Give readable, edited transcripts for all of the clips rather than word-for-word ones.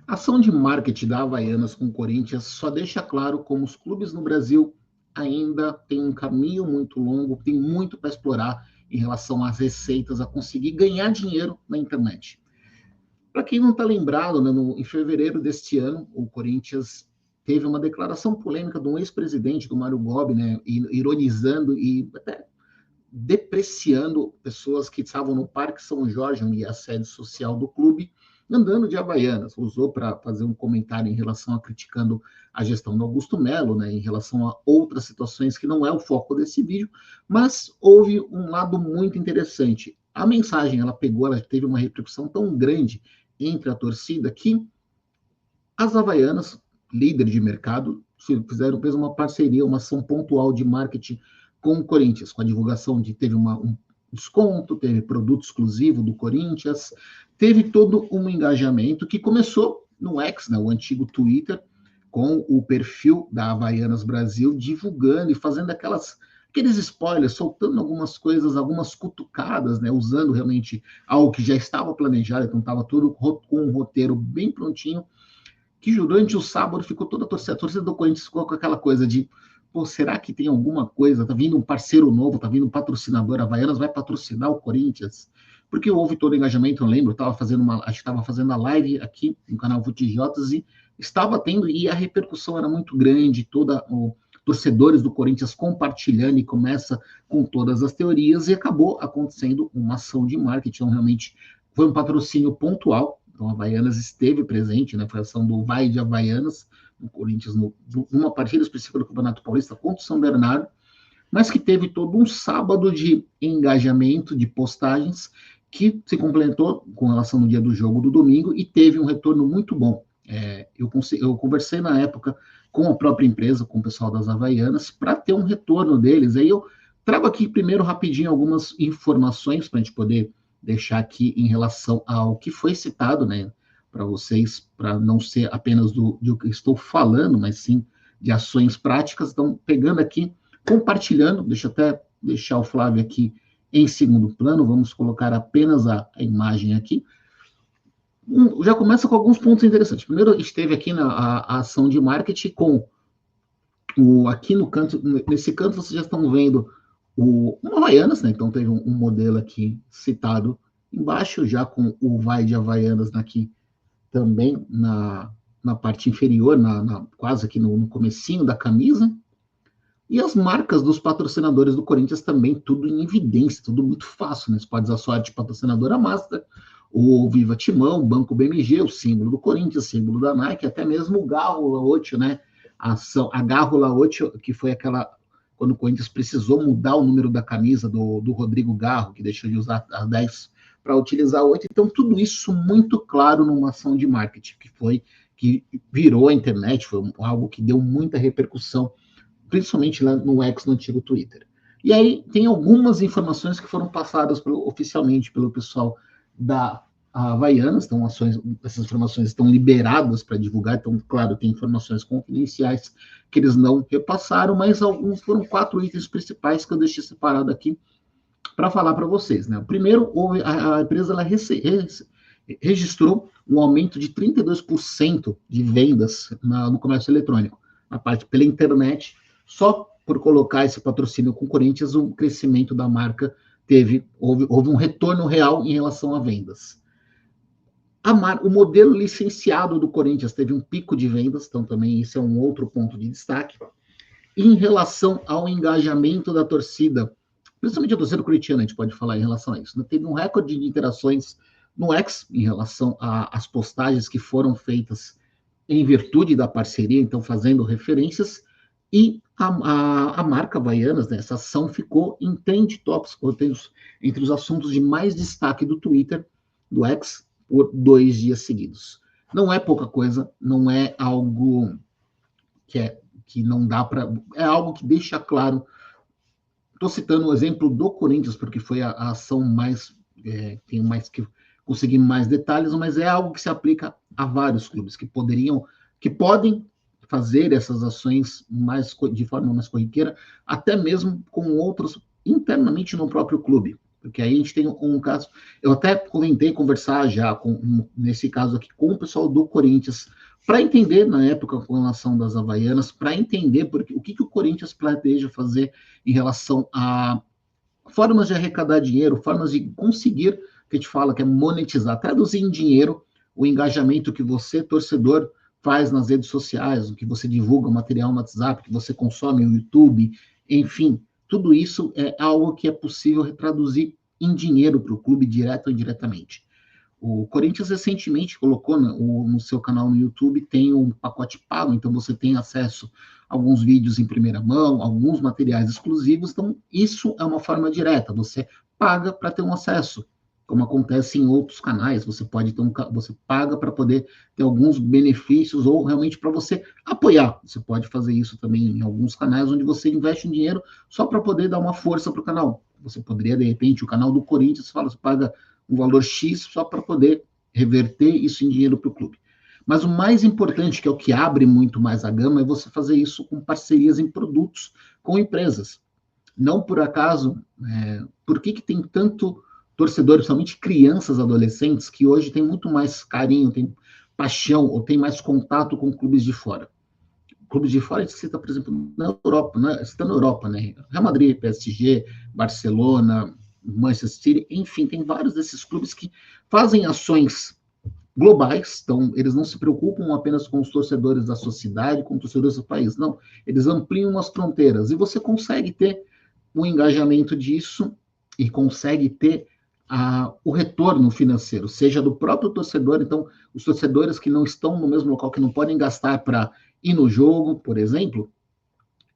A ação de marketing da Havaianas com o Corinthians só deixa claro como os clubes no Brasil ainda têm um caminho muito longo, tem muito para explorar em relação às receitas, a conseguir ganhar dinheiro na internet. Para quem não está lembrado, né, em fevereiro deste ano, o Corinthians teve uma declaração polêmica de um ex-presidente, do Mário Gobi, né, ironizando e até depreciando pessoas que estavam no Parque São Jorge, onde é a sede social do clube, andando de Havaianas. Usou para fazer um comentário em relação a criticando a gestão do Augusto Melo, né, em relação a outras situações que não é o foco desse vídeo, mas houve um lado muito interessante. A mensagem, ela teve uma repercussão tão grande entre a torcida que as Havaianas, líder de mercado, fez uma parceria, uma ação pontual de marketing com o Corinthians, com a divulgação teve um desconto, teve produto exclusivo do Corinthians, teve todo um engajamento que começou no X, né, o antigo Twitter, com o perfil da Havaianas Brasil, divulgando e fazendo aqueles spoilers, soltando algumas coisas, algumas cutucadas, né, usando realmente algo que já estava planejado, então estava tudo com um roteiro bem prontinho, que durante o sábado ficou toda a torcida do Corinthians ficou com aquela coisa de, pô, será que tem alguma coisa? Tá vindo um parceiro novo, tá vindo um patrocinador, a Havaianas vai patrocinar o Corinthians? Porque houve todo o engajamento, eu lembro, acho que estava fazendo a live aqui no canal Futjotas e estava tendo, e a repercussão era muito grande, torcedores do Corinthians compartilhando e começa com todas as teorias, e acabou acontecendo uma ação de marketing, então realmente foi um patrocínio pontual. Então, a Havaianas esteve presente, né? Foi a ação do Vai de Havaianas, no Corinthians, numa partida específica do Campeonato Paulista contra o São Bernardo, mas que teve todo um sábado de engajamento, de postagens, que se completou com relação no dia do jogo do domingo e teve um retorno muito bom. Eu conversei na época com a própria empresa, com o pessoal das Havaianas, para ter um retorno deles. Aí eu trago aqui primeiro rapidinho algumas informações para a gente poder deixar aqui em relação ao que foi citado, né, para vocês, para não ser apenas do que estou falando, mas sim de ações práticas. Então, pegando aqui, compartilhando, deixa eu até deixar o Flávio aqui em segundo plano, vamos colocar apenas a imagem aqui. Já começa com alguns pontos interessantes. Primeiro, esteve aqui a ação de marketing com aqui no canto, nesse canto vocês já estão vendo uma Havaianas, né? Então teve um modelo aqui citado embaixo, já com o Vai de Havaianas aqui também na parte inferior, quase aqui no comecinho da camisa. E as marcas dos patrocinadores do Corinthians também, tudo em evidência, tudo muito fácil, né? Você pode usar sorte patrocinadora Master, o Viva Timão, o Banco BMG, o símbolo do Corinthians, o símbolo da Nike, até mesmo o Garro Laocho, né? A Garro Laocho, que foi aquela quando o Corinthians precisou mudar o número da camisa do Rodrigo Garro, que deixou de usar a 10 para utilizar a 8. Então, tudo isso muito claro numa ação de marketing, que virou a internet, foi algo que deu muita repercussão, principalmente lá no X, no antigo Twitter. E aí tem algumas informações que foram passadas oficialmente pelo pessoal da Havaianas, então essas informações estão liberadas para divulgar, então, claro, tem informações confidenciais que eles não repassaram, mas alguns foram 4 itens principais que eu deixei separado aqui para falar para vocês. Né? Primeiro, a empresa registrou um aumento de 32% de vendas no comércio eletrônico, na parte pela internet, só por colocar esse patrocínio com o Corinthians, o crescimento da marca houve um retorno real em relação a vendas. O modelo licenciado do Corinthians teve um pico de vendas, então também isso é um outro ponto de destaque. Em relação ao engajamento da torcida, principalmente a torcida corintiana, a gente pode falar em relação a isso, né? Teve um recorde de interações no X em relação às postagens que foram feitas em virtude da parceria, então fazendo referências, e a marca Havaianas, né, essa ação ficou em trend tops, entre os assuntos de mais destaque do Twitter, do X, por 2 dias seguidos. Não é pouca coisa, não é algo que não dá para... É algo que deixa claro. Estou citando o exemplo do Corinthians, porque foi a ação mais... tem mais que conseguir mais detalhes, mas é algo que se aplica a vários clubes que podem fazer essas ações de forma mais corriqueira, até mesmo com outros internamente no próprio clube. Porque aí a gente tem um caso, eu até tentei conversar já, nesse caso aqui, com o pessoal do Corinthians, para entender, na época, com relação das Havaianas, para entender o que o Corinthians planeja fazer em relação a formas de arrecadar dinheiro, formas de conseguir, que a gente fala que é monetizar, traduzir em dinheiro o engajamento que você, torcedor, faz nas redes sociais, o que você divulga, o material no WhatsApp, que você consome no YouTube, enfim, tudo isso é algo que é possível retraduzir em dinheiro para o clube, direto ou indiretamente. O Corinthians recentemente colocou no seu canal no YouTube, tem um pacote pago, então você tem acesso a alguns vídeos em primeira mão, alguns materiais exclusivos, então isso é uma forma direta, você paga para ter um acesso, como acontece em outros canais, você pode ter você paga para poder ter alguns benefícios ou realmente para você apoiar. Você pode fazer isso também em alguns canais onde você investe um dinheiro só para poder dar uma força para o canal. Você poderia, de repente, o canal do Corinthians, você paga um valor X só para poder reverter isso em dinheiro para o clube. Mas o mais importante, que é o que abre muito mais a gama, é você fazer isso com parcerias em produtos com empresas. Não por acaso, por que tem tanto torcedor, principalmente crianças, adolescentes, que hoje tem muito mais carinho, tem paixão, ou tem mais contato com clubes de fora? Clubes de fora, a gente cita, por exemplo, na Europa, né? Está na Europa, né? Real Madrid, PSG, Barcelona, Manchester City, enfim, tem vários desses clubes que fazem ações globais, então eles não se preocupam apenas com os torcedores da sua cidade, com os torcedores do país, não, eles ampliam as fronteiras, e você consegue ter o engajamento disso e consegue ter o retorno financeiro, seja do próprio torcedor, então os torcedores que não estão no mesmo local, que não podem gastar para ir no jogo, por exemplo,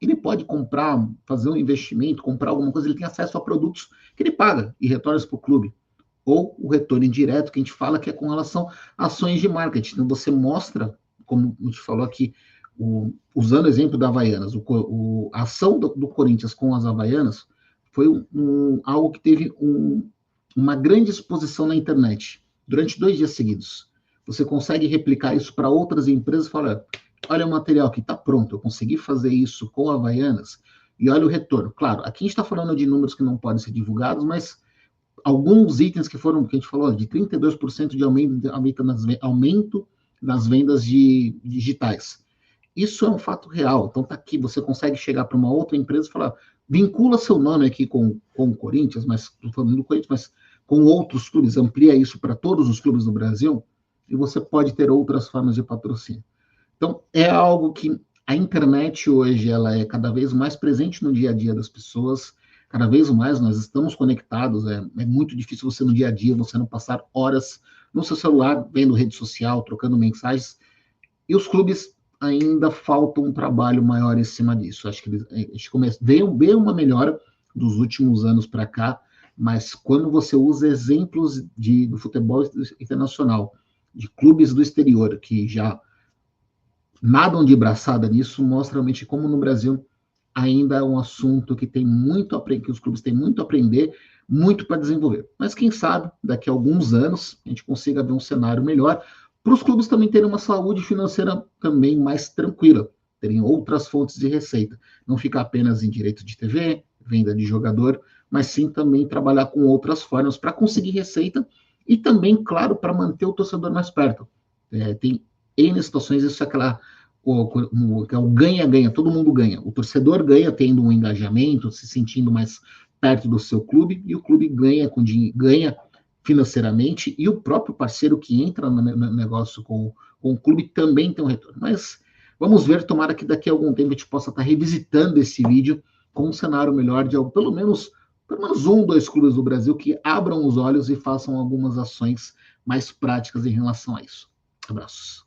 ele pode comprar, fazer um investimento, comprar alguma coisa, ele tem acesso a produtos que ele paga e retorna para o clube. Ou o retorno indireto, que a gente fala que é com relação a ações de marketing. Então, você mostra, como a gente falou aqui, usando o exemplo da Havaianas, a ação do Corinthians com as Havaianas foi algo que teve uma grande exposição na internet, durante 2 dias seguidos. Você consegue replicar isso para outras empresas e falar, olha o material que está pronto, eu consegui fazer isso com a Havaianas, e olha o retorno. Claro, aqui a gente está falando de números que não podem ser divulgados, mas alguns itens que foram, que a gente falou, de 32% de aumento nas vendas digitais. Isso é um fato real. Então tá aqui, você consegue chegar para uma outra empresa e falar, vincula seu nome aqui com o Corinthians, mas estou falando do Corinthians, mas com outros clubes, amplia isso para todos os clubes do Brasil, e você pode ter outras formas de patrocínio. Então, é algo que a internet hoje ela é cada vez mais presente no dia a dia das pessoas, cada vez mais nós estamos conectados, é muito difícil você no dia a dia, você não passar horas no seu celular, vendo rede social, trocando mensagens, e os clubes ainda faltam um trabalho maior em cima disso. Acho que a gente veio uma melhora dos últimos anos para cá, mas quando você usa exemplos do futebol internacional, de clubes do exterior, que já nadam de braçada nisso, mostra realmente como no Brasil ainda é um assunto que tem muito que os clubes têm muito a aprender, muito para desenvolver. Mas quem sabe, daqui a alguns anos, a gente consiga ver um cenário melhor, para os clubes também terem uma saúde financeira também mais tranquila, terem outras fontes de receita, não ficar apenas em direito de TV, venda de jogador, mas sim também trabalhar com outras formas para conseguir receita e também, claro, para manter o torcedor mais perto. Tem N situações, isso é aquela que é o ganha-ganha, todo mundo ganha. O torcedor ganha tendo um engajamento, se sentindo mais perto do seu clube, e o clube ganha financeiramente, e o próprio parceiro que entra no negócio com o clube também tem um retorno. Mas vamos ver, tomara que daqui a algum tempo a gente possa estar revisitando esse vídeo com um cenário melhor de pelo menos 1, 2 clubes do Brasil que abram os olhos e façam algumas ações mais práticas em relação a isso. Abraços.